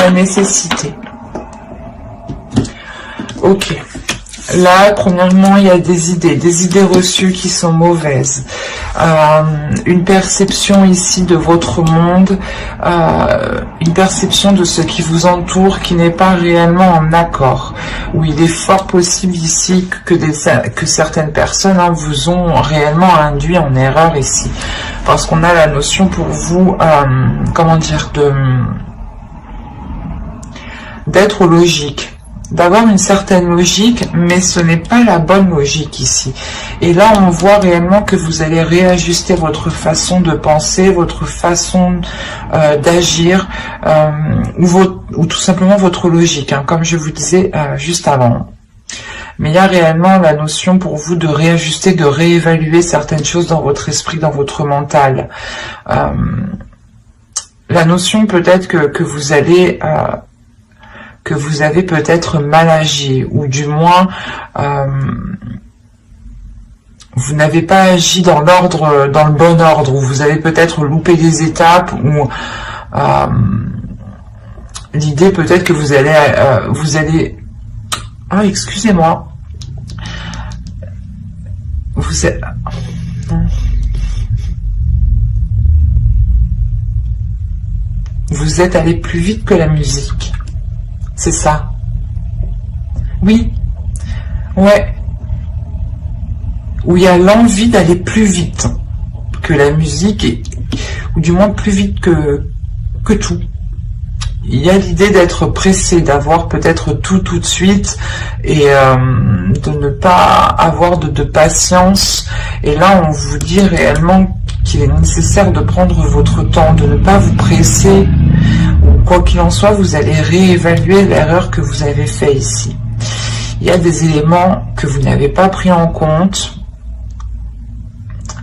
la nécessité. Ok. Là, premièrement, il y a des idées reçues qui sont mauvaises. Une perception ici de votre monde, une perception de ce qui vous entoure qui n'est pas réellement en accord. Où il est fort possible ici que certaines personnes vous ont réellement induit en erreur ici. Parce qu'on a la notion pour vous, comment dire, d'être logique. D'avoir une certaine logique, mais ce n'est pas la bonne logique ici. Et là, on voit réellement que vous allez réajuster votre façon de penser, votre façon d'agir, ou tout simplement votre logique, comme je vous disais juste avant. Mais il y a réellement la notion pour vous de réajuster, de réévaluer certaines choses dans votre esprit, dans votre mental. La notion peut-être que vous allez... que vous avez peut-être mal agi, ou du moins vous n'avez pas agi dans l'ordre, dans le bon ordre, ou vous avez peut-être loupé des étapes, ou l'idée peut-être que vous allez ah, excusez-moi, vous êtes allé plus vite que la musique. C'est ça. Oui. Ouais. Où il y a l'envie d'aller plus vite que la musique, ou du moins plus vite que tout. Il y a l'idée d'être pressé, d'avoir peut-être tout de suite, et de ne pas avoir de patience. Et là, on vous dit réellement qu'il est nécessaire de prendre votre temps, de ne pas vous presser. Quoi qu'il en soit, vous allez réévaluer l'erreur que vous avez fait ici. Il y a des éléments que vous n'avez pas pris en compte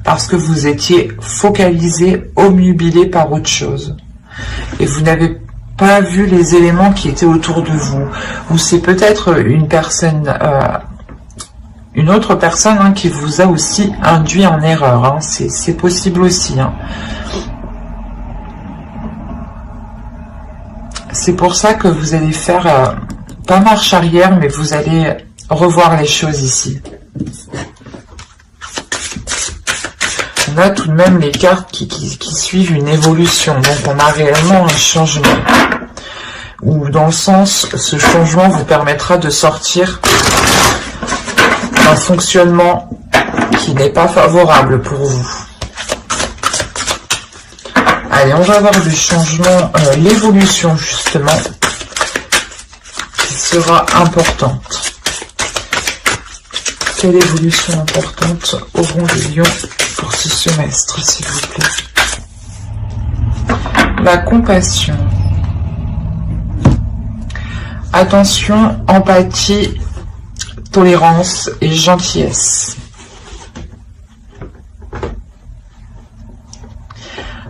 parce que vous étiez focalisé, obnubilé par autre chose. Et vous n'avez pas vu les éléments qui étaient autour de vous. Ou c'est peut-être une personne, une autre personne qui vous a aussi induit en erreur. C'est possible aussi. C'est pour ça que vous allez faire, pas marche arrière, mais vous allez revoir les choses ici. On a tout de même les cartes qui suivent une évolution. Donc on a réellement un changement. Ou dans le sens, ce changement vous permettra de sortir d'un fonctionnement qui n'est pas favorable pour vous. Allez, on va voir le changement, l'évolution justement, qui sera importante. Quelle évolution importante auront les lions pour ce semestre, s'il vous plaît? La compassion. Attention, empathie, tolérance et gentillesse.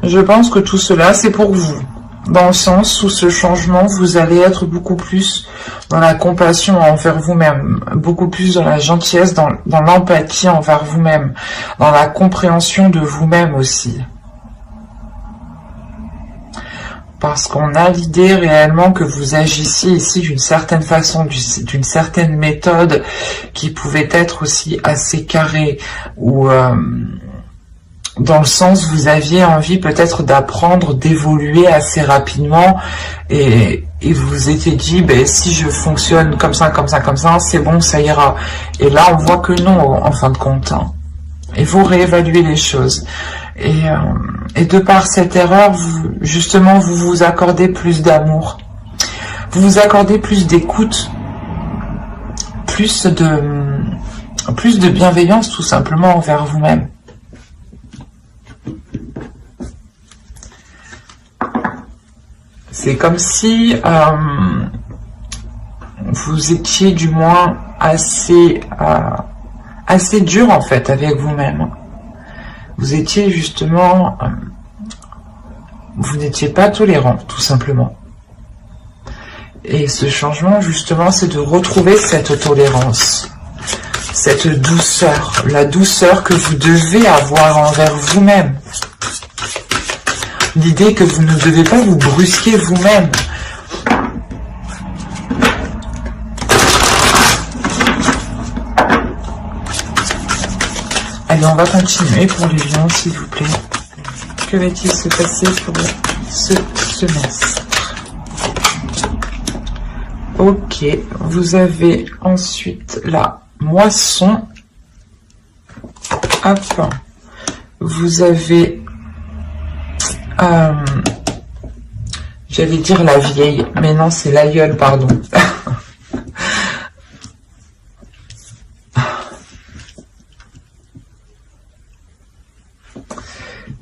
Je pense que tout cela, c'est pour vous. Dans le sens où ce changement, vous allez être beaucoup plus dans la compassion envers vous-même, beaucoup plus dans la gentillesse, dans l'empathie envers vous-même, dans la compréhension de vous-même aussi. Parce qu'on a l'idée réellement que vous agissiez ici d'une certaine façon, d'une certaine méthode qui pouvait être aussi assez carrée, ou... dans le sens, vous aviez envie peut-être d'apprendre, d'évoluer assez rapidement, et vous vous étiez dit, si je fonctionne comme ça, c'est bon, ça ira. Et là, on voit que non, en fin de compte. Il faut réévaluer les choses. Et de par cette erreur, justement, vous vous accordez plus d'amour. Vous vous accordez plus d'écoute, plus de bienveillance, tout simplement, envers vous-même. C'est comme si vous étiez du moins assez dur en fait avec vous-même. Vous étiez justement, vous n'étiez pas tolérant tout simplement. Et ce changement justement, c'est de retrouver cette tolérance, cette douceur, la douceur que vous devez avoir envers vous-même. L'idée que vous ne devez pas vous brusquer vous-même. Allez, on va continuer pour le lion, s'il vous plaît. Que va-t-il se passer pour ce semestre? Ok, vous avez ensuite la moisson. Hop. Vous avez... j'allais dire la vieille, mais non, c'est l'aïeul, pardon.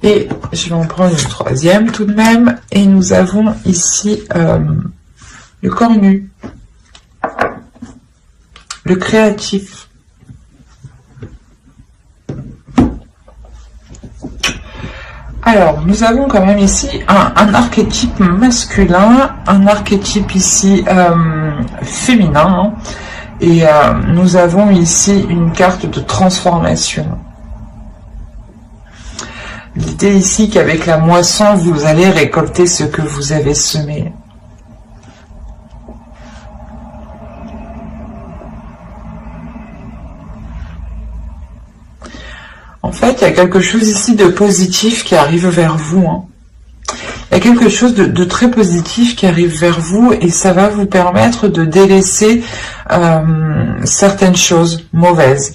Et je vais en prendre une troisième tout de même. Et nous avons ici le cornu, le créatif. Alors, nous avons quand même ici un archétype masculin, un archétype ici féminin, hein, et nous avons ici une carte de transformation. L'idée ici qu'avec la moisson, vous allez récolter ce que vous avez semé. En fait, il y a quelque chose ici de positif qui arrive vers vous. Hein. Il y a quelque chose de très positif qui arrive vers vous et ça va vous permettre de délaisser certaines choses mauvaises.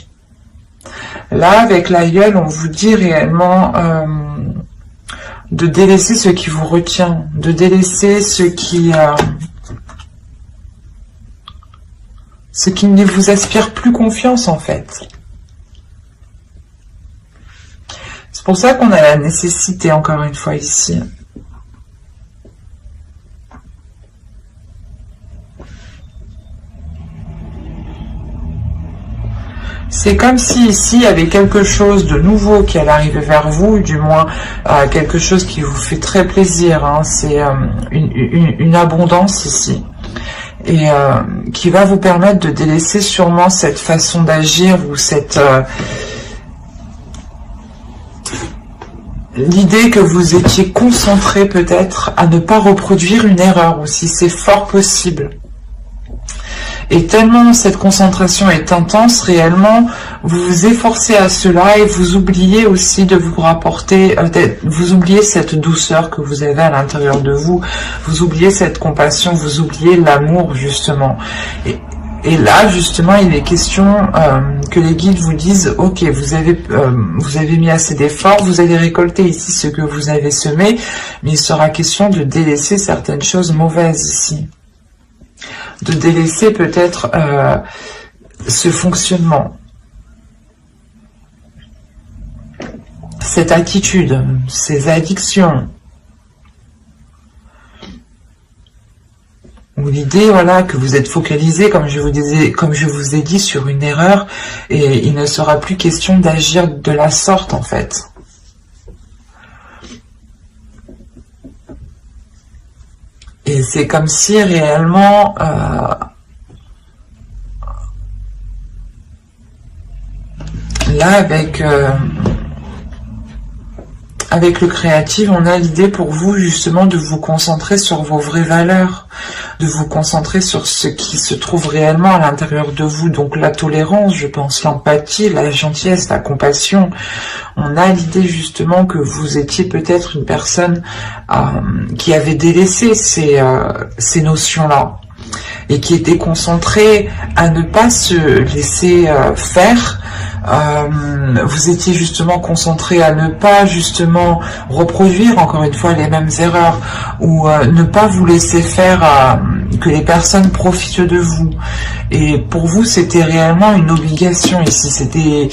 Là, avec l'aïeul, on vous dit réellement de délaisser ce qui vous retient, de délaisser ce qui ne vous aspire plus confiance, en fait. C'est pour ça qu'on a la nécessité, encore une fois, ici. C'est comme si ici, il y avait quelque chose de nouveau qui allait arriver vers vous, du moins quelque chose qui vous fait très plaisir. Hein. C'est une abondance ici. Et qui va vous permettre de délaisser sûrement cette façon d'agir ou cette... l'idée que vous étiez concentré peut-être à ne pas reproduire une erreur aussi, c'est fort possible. Et tellement cette concentration est intense, réellement, vous vous efforcez à cela et vous oubliez aussi de vous rapporter, vous oubliez cette douceur que vous avez à l'intérieur de vous, vous oubliez cette compassion, vous oubliez l'amour justement. Et là, justement, il est question que les guides vous disent, ok, vous avez mis assez d'efforts, vous allez récolter ici ce que vous avez semé, mais il sera question de délaisser certaines choses mauvaises ici. De délaisser peut-être ce fonctionnement, cette attitude, ces addictions. Ou l'idée, voilà, que vous êtes focalisé, comme je vous ai dit, sur une erreur, et il ne sera plus question d'agir de la sorte, en fait. Et c'est comme si réellement là avec le créatif, on a l'idée pour vous justement de vous concentrer sur vos vraies valeurs, de vous concentrer sur ce qui se trouve réellement à l'intérieur de vous, donc la tolérance, je pense, l'empathie, la gentillesse, la compassion. On a l'idée justement que vous étiez peut-être une personne qui avait délaissé ces notions-là et qui était concentrée à ne pas se laisser faire. Vous étiez justement concentré à ne pas justement reproduire encore une fois les mêmes erreurs ou ne pas vous laisser faire que les personnes profitent de vous. Et pour vous, c'était réellement une obligation ici, c'était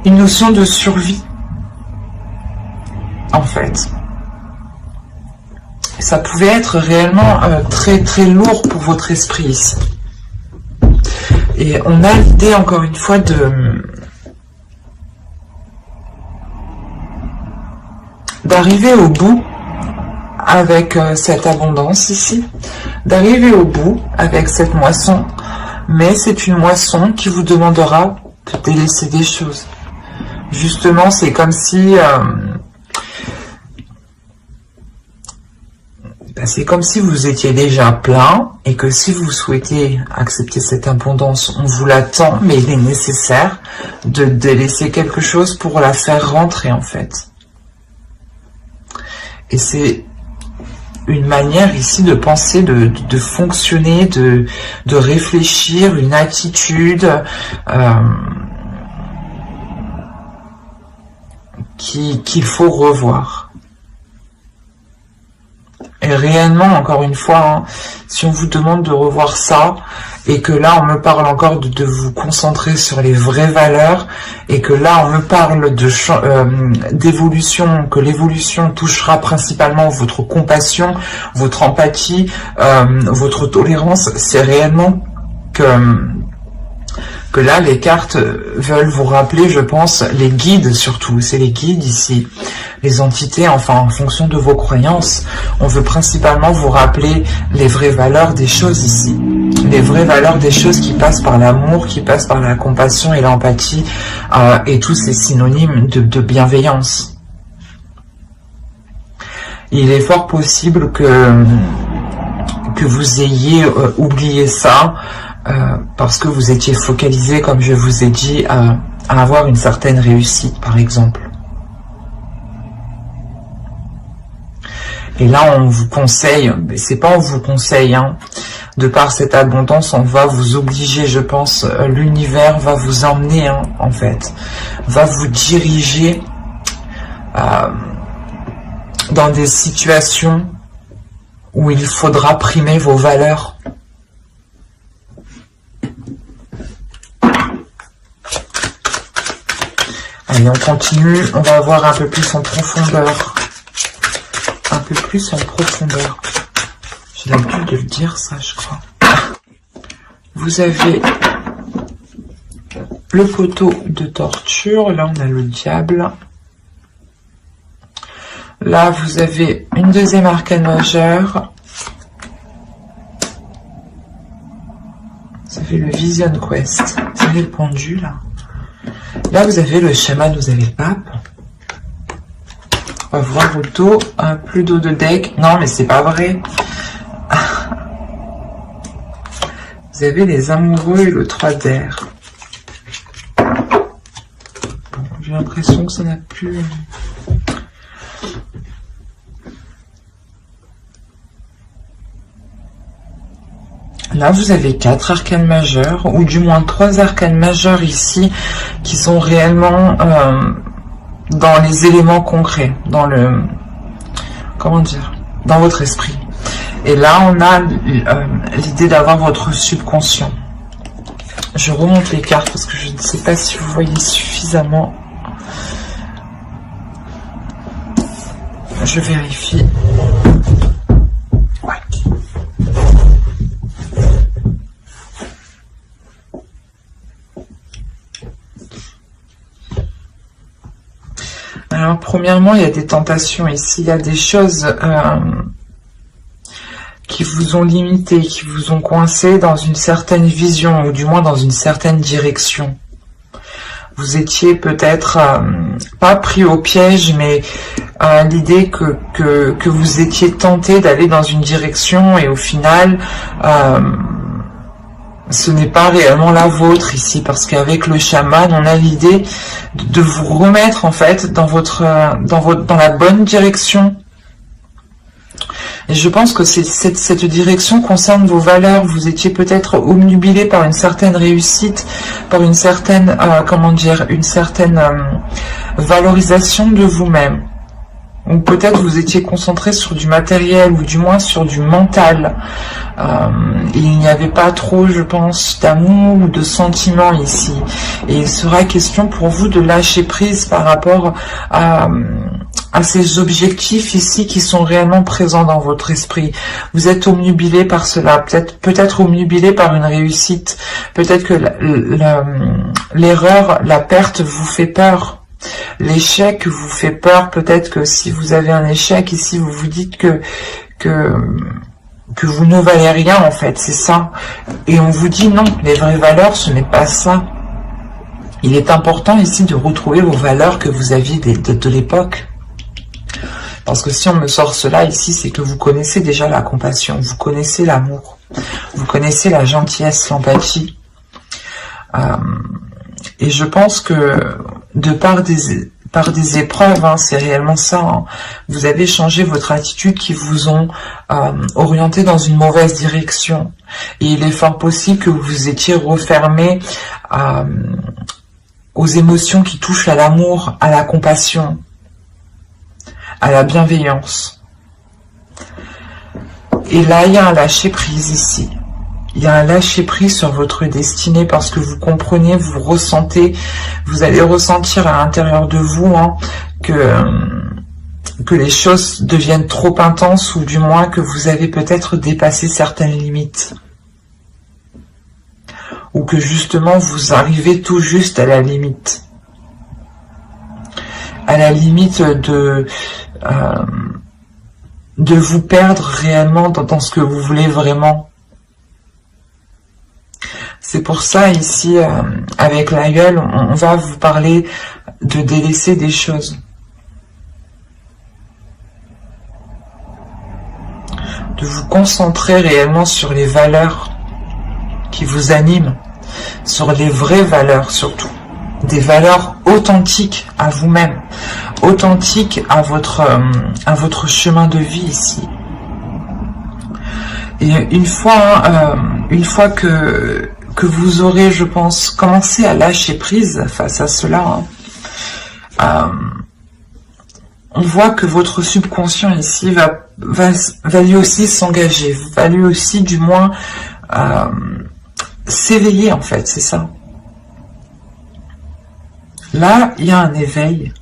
une notion de survie, en fait. Ça pouvait être réellement très très lourd pour votre esprit ici. Et on a l'idée, encore une fois, d'arriver au bout avec cette abondance ici, d'arriver au bout avec cette moisson, mais c'est une moisson qui vous demandera de délaisser des choses. Justement, c'est comme si C'est comme si vous étiez déjà plein et que si vous souhaitez accepter cette abondance, on vous l'attend, mais il est nécessaire de laisser quelque chose pour la faire rentrer en fait. Et c'est une manière ici de penser, de fonctionner, de réfléchir, une attitude qu'il faut revoir. Et réellement, encore une fois, hein, si on vous demande de revoir ça, et que là, on me parle encore de vous concentrer sur les vraies valeurs, et que là, on me parle d'évolution, que l'évolution touchera principalement votre compassion, votre empathie, votre tolérance, c'est réellement que là, les cartes veulent vous rappeler, je pense, les guides surtout, c'est les guides ici, les entités, enfin, en fonction de vos croyances, on veut principalement vous rappeler les vraies valeurs des choses ici, les vraies valeurs des choses qui passent par l'amour, qui passent par la compassion et l'empathie, et tous ces synonymes de bienveillance. Il est fort possible que vous ayez oublié ça, parce que vous étiez focalisé, comme je vous ai dit, à avoir une certaine réussite, par exemple. Et là, on vous conseille, mais c'est pas on vous conseille, hein, de par cette abondance, on va vous obliger, je pense, l'univers va vous emmener, hein, en fait, va vous diriger dans des situations où il faudra primer vos valeurs. Allez, on continue, on va voir un peu plus en profondeur. Un peu plus en profondeur. J'ai l'habitude de le dire, ça, je crois. Vous avez le poteau de torture. Là, on a le diable. Là, vous avez une deuxième arcane majeure. Vous avez le Vision Quest. Vous avez le pendu, là. Là, vous avez le chaman, vous avez le pape. On va voir auto, plus d'eau de deck. Non, mais c'est pas vrai. Vous avez les amoureux et le 3 d'air. Bon, j'ai l'impression que ça n'a plus... Là, vous avez 4 arcanes majeures, ou du moins 3 arcanes majeures ici, qui sont réellement dans les éléments concrets, dans le... Comment dire? Dans votre esprit. Et là, on a l'idée d'avoir votre subconscient. Je remonte les cartes parce que je ne sais pas si vous voyez suffisamment. Je vérifie. Ouais. Alors, premièrement, il y a des tentations ici, il y a des choses qui vous ont limité, qui vous ont coincé dans une certaine vision, ou du moins dans une certaine direction. Vous étiez peut-être pas pris au piège, mais l'idée que vous étiez tenté d'aller dans une direction, et au final, ce n'est pas réellement la vôtre ici, parce qu'avec le chaman, on a l'idée de vous remettre en fait dans la bonne direction. Et je pense que cette direction concerne vos valeurs. Vous étiez peut-être obnubilé par une certaine réussite, par une certaine, une certaine valorisation de vous-même. Ou peut-être vous étiez concentré sur du matériel, ou du moins sur du mental. Il n'y avait pas trop, je pense, d'amour ou de sentiments ici. Et il sera question pour vous de lâcher prise par rapport à ces objectifs ici qui sont réellement présents dans votre esprit. Vous êtes obnubilé par cela, peut-être obnubilé par une réussite, peut-être que l'erreur, la perte vous fait peur. L'échec vous fait peur, peut-être que si vous avez un échec ici, vous vous dites que vous ne valez rien en fait, c'est ça. Et on vous dit non, les vraies valeurs, ce n'est pas ça. Il est important ici de retrouver vos valeurs que vous aviez de l'époque. Parce que si on me sort cela ici, c'est que vous connaissez déjà la compassion, vous connaissez l'amour, vous connaissez la gentillesse, l'empathie. Et je pense que de par des épreuves, hein, c'est réellement ça, hein, vous avez changé votre attitude qui vous ont orienté dans une mauvaise direction. Et il est fort possible que vous étiez refermé aux émotions qui touchent à l'amour, à la compassion, à la bienveillance. Et là, il y a un lâcher-prise ici. Il y a un lâcher-prise sur votre destinée parce que vous comprenez, vous ressentez, vous allez ressentir à l'intérieur de vous hein, que les choses deviennent trop intenses ou du moins que vous avez peut-être dépassé certaines limites. Ou que justement vous arrivez tout juste à la limite. À la limite de vous perdre réellement dans ce que vous voulez vraiment. C'est pour ça ici, avec l'aïeul, on va vous parler de délaisser des choses. De vous concentrer réellement sur les valeurs qui vous animent, sur les vraies valeurs surtout. Des valeurs authentiques à vous-même, authentiques à votre chemin de vie ici. Et une fois que vous aurez, je pense, commencé à lâcher prise face à cela, hein, on voit que votre subconscient ici va lui aussi s'engager, va lui aussi du moins s'éveiller en fait, c'est ça. Là, il y a un éveil.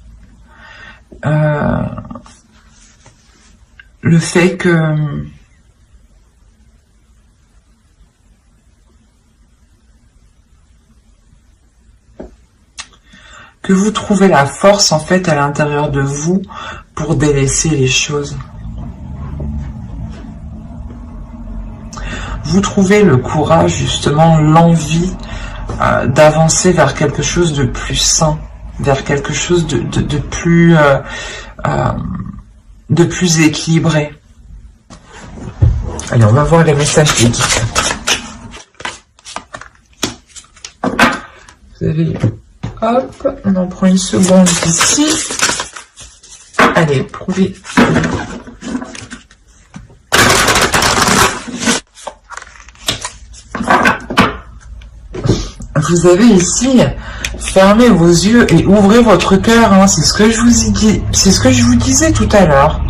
Le fait que vous trouvez la force en fait à l'intérieur de vous pour délaisser les choses. Vous trouvez le courage, justement, l'envie d'avancer vers quelque chose de plus sain, vers quelque chose de plus équilibré. Allez, on va voir les messages des guides. Vous avez... Hop, on en prend une seconde ici. Allez, prouvez. Vous avez ici fermé vos yeux et ouvrez votre cœur. Hein, c'est ce que je vous ai dit. C'est ce que je vous disais tout à l'heure.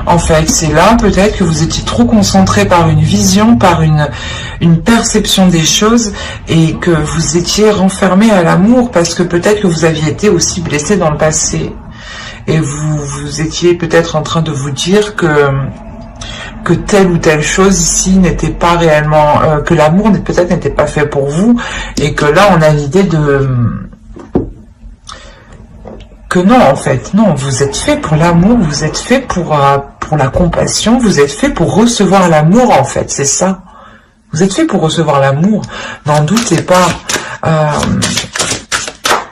En fait, c'est là peut-être que vous étiez trop concentré par une vision, par une perception des choses et que vous étiez renfermé à l'amour parce que peut-être que vous aviez été aussi blessé dans le passé. Et vous étiez peut-être en train de vous dire que telle ou telle chose ici n'était pas réellement... que l'amour peut-être n'était pas fait pour vous et que là on a l'idée de... Que non, en fait, non, vous êtes fait pour l'amour, vous êtes fait pour la compassion, vous êtes fait pour recevoir l'amour, en fait, c'est ça. Vous êtes fait pour recevoir l'amour, n'en doutez pas.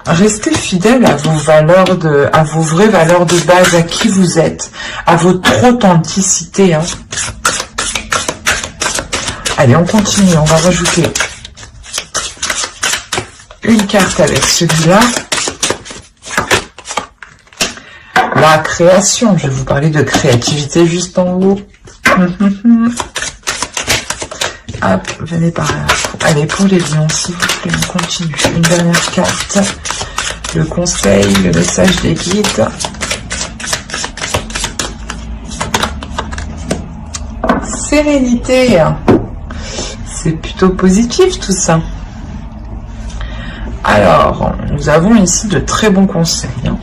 Restez fidèle à vos valeurs, à vos vraies valeurs de base, à qui vous êtes, à votre authenticité. Hein. Allez, on continue, on va rajouter une carte avec celui-là. La création, je vais vous parler de créativité juste en haut. Hop, venez par là. Allez, pour les lions, s'il vous plaît, on continue. Une dernière carte. Le conseil, le message des guides. Sérénité. C'est plutôt positif tout ça. Alors, nous avons ici de très bons conseils. Hein.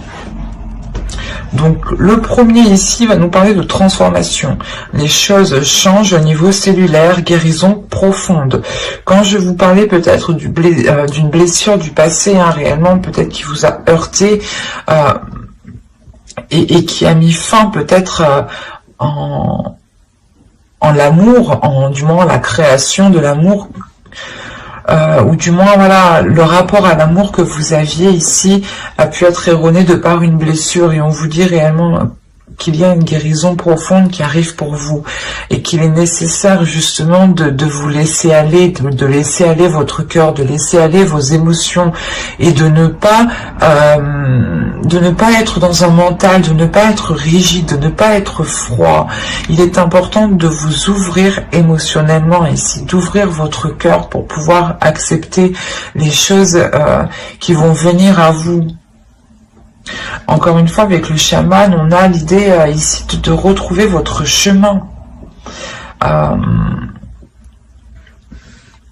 Donc le premier ici va nous parler de transformation. Les choses changent au niveau cellulaire, guérison profonde. Quand je vous parlais peut-être d'une blessure du passé, hein, réellement peut-être qui vous a heurté et qui a mis fin peut-être en l'amour, du moins la création de l'amour, ou du moins voilà le rapport à l'amour que vous aviez ici a pu être erroné de par une blessure et on vous dit réellement qu'il y a une guérison profonde qui arrive pour vous et qu'il est nécessaire justement de vous laisser aller, de laisser aller votre cœur, de laisser aller vos émotions et de ne pas être dans un mental, de ne pas être rigide, de ne pas être froid. Il est important de vous ouvrir émotionnellement ici, d'ouvrir votre cœur pour pouvoir accepter les choses qui vont venir à vous. Encore une fois, avec le chaman, on a l'idée ici de retrouver votre chemin.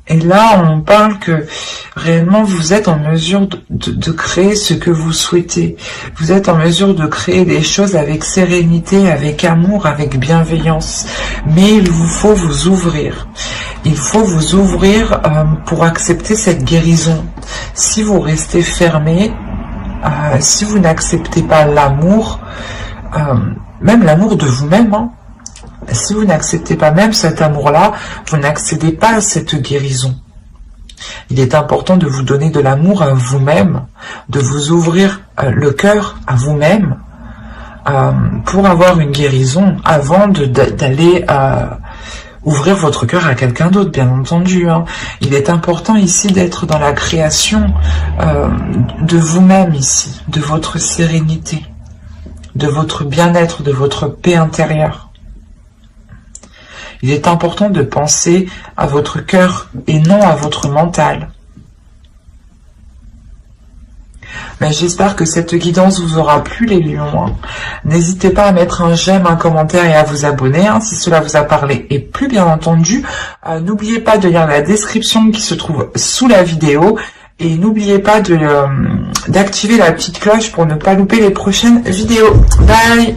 Et là, on parle que réellement, vous êtes en mesure de créer ce que vous souhaitez. Vous êtes en mesure de créer des choses avec sérénité, avec amour, avec bienveillance. Mais il vous faut vous ouvrir. Il faut vous ouvrir pour accepter cette guérison. Si vous restez fermé, si vous n'acceptez pas l'amour, même l'amour de vous-même, hein, si vous n'acceptez pas même cet amour-là, vous n'accédez pas à cette guérison. Il est important de vous donner de l'amour à vous-même, de vous ouvrir le cœur à vous-même pour avoir une guérison avant d'aller ouvrir votre cœur à quelqu'un d'autre, bien entendu. Hein. Il est important ici d'être dans la création de vous-même ici, de votre sérénité, de votre bien-être, de votre paix intérieure. Il est important de penser à votre cœur et non à votre mental. Mais j'espère que cette guidance vous aura plu, les lions. Hein. N'hésitez pas à mettre un j'aime, un commentaire et à vous abonner hein, si cela vous a parlé. Et plus bien entendu, n'oubliez pas de lire la description qui se trouve sous la vidéo. Et n'oubliez pas d'activer la petite cloche pour ne pas louper les prochaines vidéos. Bye!